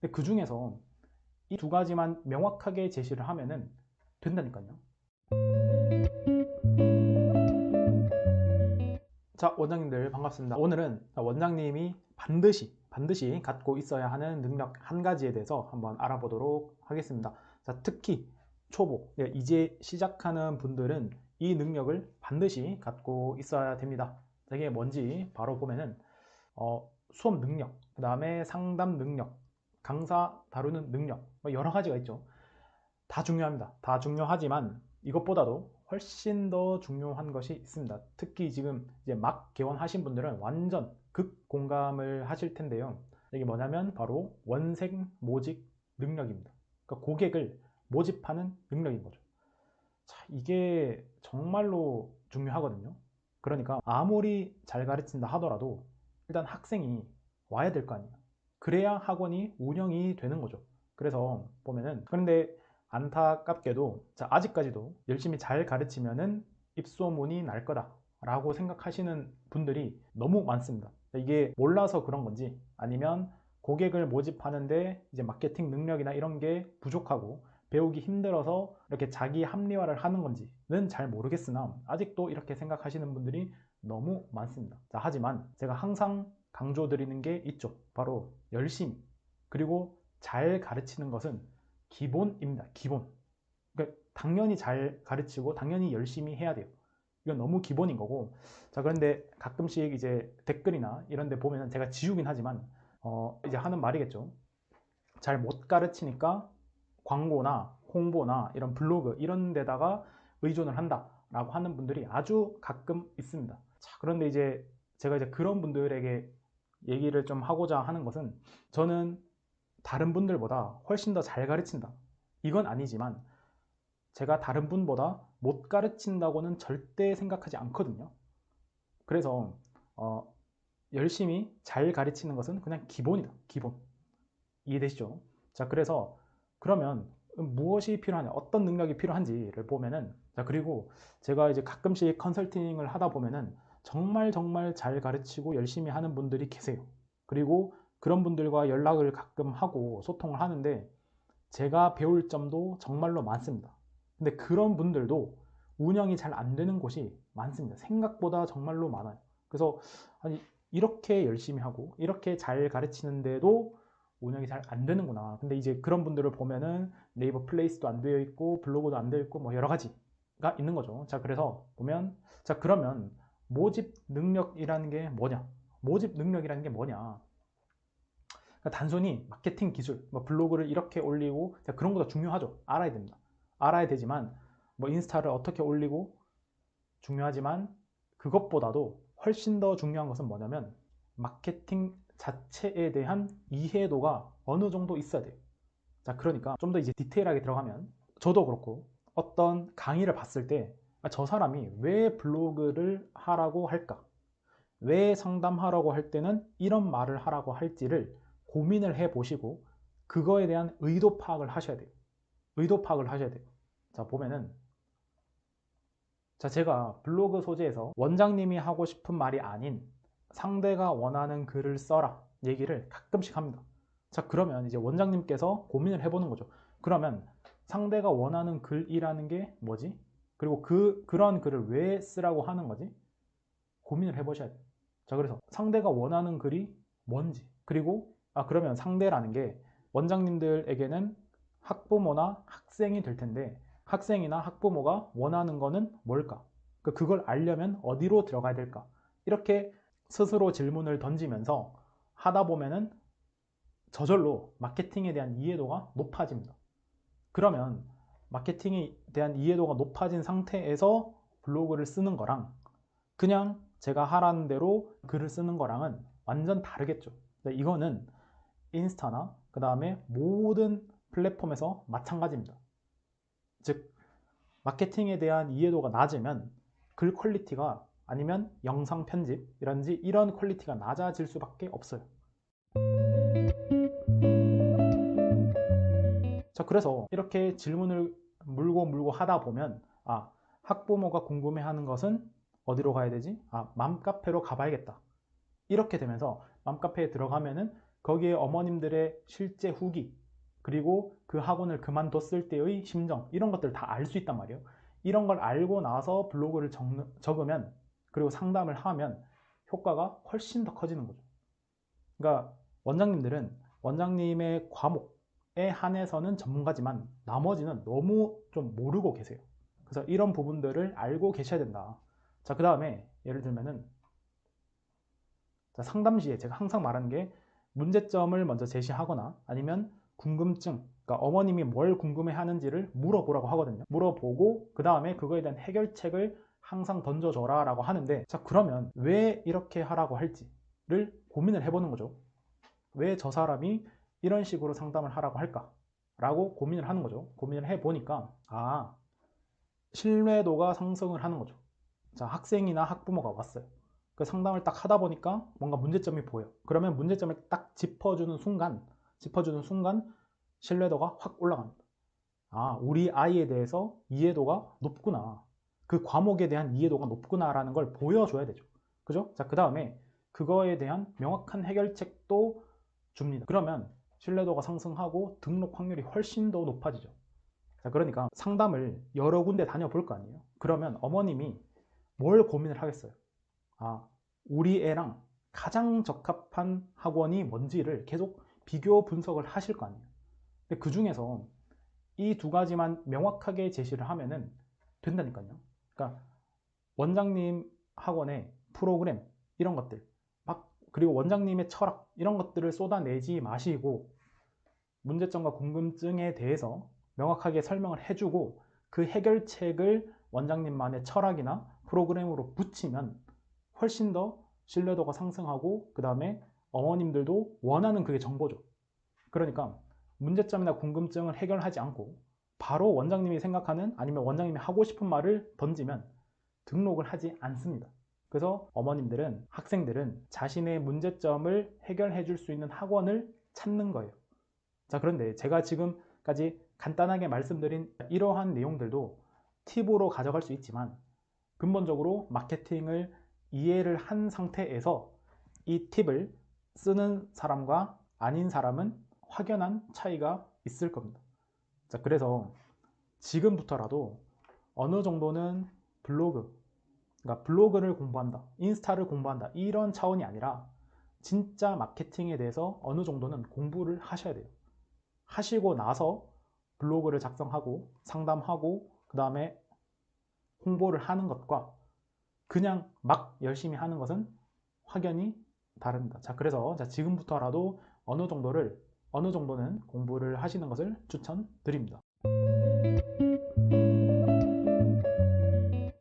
근데 그 중에서 이 두 가지만 명확하게 제시를 하면은 된다니까요. 자, 원장님들 반갑습니다. 오늘은 원장님이 반드시 갖고 있어야 하는 능력 한 가지에 대해서 한번 알아보도록 하겠습니다. 자, 특히 초보, 이제 시작하는 분들은 이 능력을 반드시 갖고 있어야 됩니다. 이게 뭔지 바로 보면은 수업 능력, 그 다음에 상담 능력, 강사 다루는 능력, 뭐 여러 가지가 있죠. 다 중요합니다. 다 중요하지만 이것보다도 훨씬 더 중요한 것이 있습니다. 특히 지금 이제 막 개원하신 분들은 완전 극공감을 하실 텐데요. 이게 뭐냐면 바로 원생 모집 능력입니다. 그러니까 고객을 모집하는 능력인 거죠. 자, 이게 정말로 중요하거든요. 그러니까 아무리 잘 가르친다 하더라도 일단 학생이 와야 될 거 아니에요. 그래야 학원이 운영이 되는 거죠. 그래서 보면은, 그런데 안타깝게도 아직까지도 열심히 잘 가르치면은 입소문이 날 거다 라고 생각하시는 분들이 너무 많습니다. 이게 몰라서 그런 건지, 아니면 고객을 모집하는데 이제 마케팅 능력이나 이런 게 부족하고 배우기 힘들어서 이렇게 자기 합리화를 하는 건지는 잘 모르겠으나 아직도 이렇게 생각하시는 분들이 너무 많습니다. 하지만 제가 항상 강조드리는 게 있죠. 바로 열심히, 그리고 잘 가르치는 것은 기본입니다. 기본. 그러니까 당연히 잘 가르치고 당연히 열심히 해야 돼요. 이건 너무 기본인 거고. 자, 그런데 가끔씩 이제 댓글이나 이런 데 보면은 제가 지우긴 하지만 이제 하는 말이겠죠. 잘 못 가르치니까 광고나 홍보나 이런 블로그 이런 데다가 의존을 한다라고 하는 분들이 아주 가끔 있습니다. 자, 그런데 이제 제가 이제 그런 분들에게 얘기를 좀 하고자 하는 것은, 저는 다른 분들보다 훨씬 더 잘 가르친다, 이건 아니지만 제가 다른 분보다 못 가르친다고는 절대 생각하지 않거든요. 그래서 열심히 잘 가르치는 것은 그냥 기본이다. 기본. 이해되시죠? 자, 그래서 그러면 무엇이 필요하냐, 어떤 능력이 필요한지를 보면은, 자, 그리고 제가 이제 가끔씩 컨설팅을 하다 보면은 정말 정말 잘 가르치고 열심히 하는 분들이 계세요. 그리고 그런 분들과 연락을 가끔 하고 소통을 하는데 제가 배울 점도 정말로 많습니다. 근데 그런 분들도 운영이 잘 안 되는 곳이 많습니다. 생각보다 정말로 많아요. 그래서 아니, 이렇게 열심히 하고 이렇게 잘 가르치는데도 운영이 잘 안 되는구나. 근데 이제 그런 분들을 보면은 네이버 플레이스도 안 되어 있고 블로그도 안 되어 있고 뭐 여러 가지가 있는 거죠. 자, 그래서 보면, 자, 그러면 모집 능력이라는 게 뭐냐? 모집 능력이라는 게 뭐냐? 그러니까 단순히 마케팅 기술, 뭐 블로그를 이렇게 올리고, 그런 것도 중요하죠. 알아야 됩니다. 알아야 되지만 뭐 인스타를 어떻게 올리고 중요하지만 그것보다도 훨씬 더 중요한 것은 뭐냐면 마케팅 자체에 대한 이해도가 어느 정도 있어야 돼요. 자, 그러니까 좀 더 이제 디테일하게 들어가면, 저도 그렇고 어떤 강의를 봤을 때 저 사람이 왜 블로그를 하라고 할까? 왜 상담하라고 할 때는 이런 말을 하라고 할지를 고민을 해 보시고 그거에 대한 의도 파악을 하셔야 돼요. 의도 파악을 하셔야 돼요. 자, 보면은, 자, 제가 블로그 소재에서 원장님이 하고 싶은 말이 아닌 상대가 원하는 글을 써라 얘기를 가끔씩 합니다. 자, 그러면 이제 원장님께서 고민을 해보는 거죠. 그러면 상대가 원하는 글이라는 게 뭐지? 그리고 그런 글을 왜 쓰라고 하는 거지? 고민을 해보셔야 돼요. 자, 그래서 상대가 원하는 글이 뭔지, 그리고 그러면 상대라는 게 원장님들에게는 학부모나 학생이 될 텐데 학생이나 학부모가 원하는 거는 뭘까? 그걸 알려면 어디로 들어가야 될까? 이렇게 스스로 질문을 던지면서 하다 보면은 저절로 마케팅에 대한 이해도가 높아집니다. 그러면 마케팅에 대한 이해도가 높아진 상태에서 블로그를 쓰는 거랑 그냥 제가 하라는 대로 글을 쓰는 거랑은 완전 다르겠죠. 이거는 인스타나 그 다음에 모든 플랫폼에서 마찬가지입니다. 즉, 마케팅에 대한 이해도가 낮으면 글 퀄리티가, 아니면 영상 편집이라든지 이런 퀄리티가 낮아질 수밖에 없어요. 자, 그래서 이렇게 질문을 물고 물고 하다 보면, 학부모가 궁금해하는 것은 어디로 가야 되지? 맘카페로 가봐야겠다. 이렇게 되면서 맘카페에 들어가면은 거기에 어머님들의 실제 후기, 그리고 그 학원을 그만뒀을 때의 심정, 이런 것들을 다 알 수 있단 말이에요. 이런 걸 알고 나서 블로그를 적으면, 그리고 상담을 하면 효과가 훨씬 더 커지는 거죠. 그러니까 원장님들은 원장님의 과목에 한해서는 전문가지만 나머지는 너무 좀 모르고 계세요. 그래서 이런 부분들을 알고 계셔야 된다. 자, 그 다음에 예를 들면은, 자, 상담 시에 제가 항상 말하는 게, 문제점을 먼저 제시하거나 아니면 궁금증, 그러니까 어머님이 뭘 궁금해 하는지를 물어보라고 하거든요. 물어보고 그 다음에 그거에 대한 해결책을 항상 던져줘라 라고 하는데, 자, 그러면 왜 이렇게 하라고 할지를 고민을 해보는 거죠. 왜 저 사람이 이런 식으로 상담을 하라고 할까 라고 고민을 하는 거죠. 고민을 해보니까, 신뢰도가 상승을 하는 거죠. 자, 학생이나 학부모가 왔어요. 그 상담을 딱 하다 보니까 뭔가 문제점이 보여. 그러면 문제점을 딱 짚어주는 순간 신뢰도가 확 올라갑니다. 우리 아이에 대해서 이해도가 높구나. 그 과목에 대한 이해도가 높구나라는 걸 보여줘야 되죠. 그죠? 자, 그 다음에 그거에 대한 명확한 해결책도 줍니다. 그러면 신뢰도가 상승하고 등록 확률이 훨씬 더 높아지죠. 자, 그러니까 상담을 여러 군데 다녀볼 거 아니에요. 그러면 어머님이 뭘 고민을 하겠어요? 우리 애랑 가장 적합한 학원이 뭔지를 계속 비교 분석을 하실 거 아니에요. 근데 그 중에서 이 두 가지만 명확하게 제시를 하면은 된다니까요. 그러니까 원장님 학원의 프로그램, 이런 것들, 그리고 원장님의 철학, 이런 것들을 쏟아내지 마시고 문제점과 궁금증에 대해서 명확하게 설명을 해주고 그 해결책을 원장님만의 철학이나 프로그램으로 붙이면 훨씬 더 신뢰도가 상승하고, 그 다음에 어머님들도 원하는 그게 정보죠. 그러니까 문제점이나 궁금증을 해결하지 않고 바로 원장님이 생각하는, 아니면 원장님이 하고 싶은 말을 던지면 등록을 하지 않습니다. 그래서 어머님들은, 학생들은 자신의 문제점을 해결해 줄 수 있는 학원을 찾는 거예요. 자, 그런데 제가 지금까지 간단하게 말씀드린 이러한 내용들도 팁으로 가져갈 수 있지만, 근본적으로 마케팅을 이해를 한 상태에서 이 팁을 쓰는 사람과 아닌 사람은 확연한 차이가 있을 겁니다. 자, 그래서 지금부터라도 어느 정도는 그러니까 블로그를 공부한다, 인스타를 공부한다, 이런 차원이 아니라 진짜 마케팅에 대해서 어느 정도는 공부를 하셔야 돼요. 하시고 나서 블로그를 작성하고 상담하고 그 다음에 홍보를 하는 것과 그냥 막 열심히 하는 것은 확연히 다릅니다. 자, 그래서 지금부터라도 어느 정도는 공부를 하시는 것을 추천드립니다.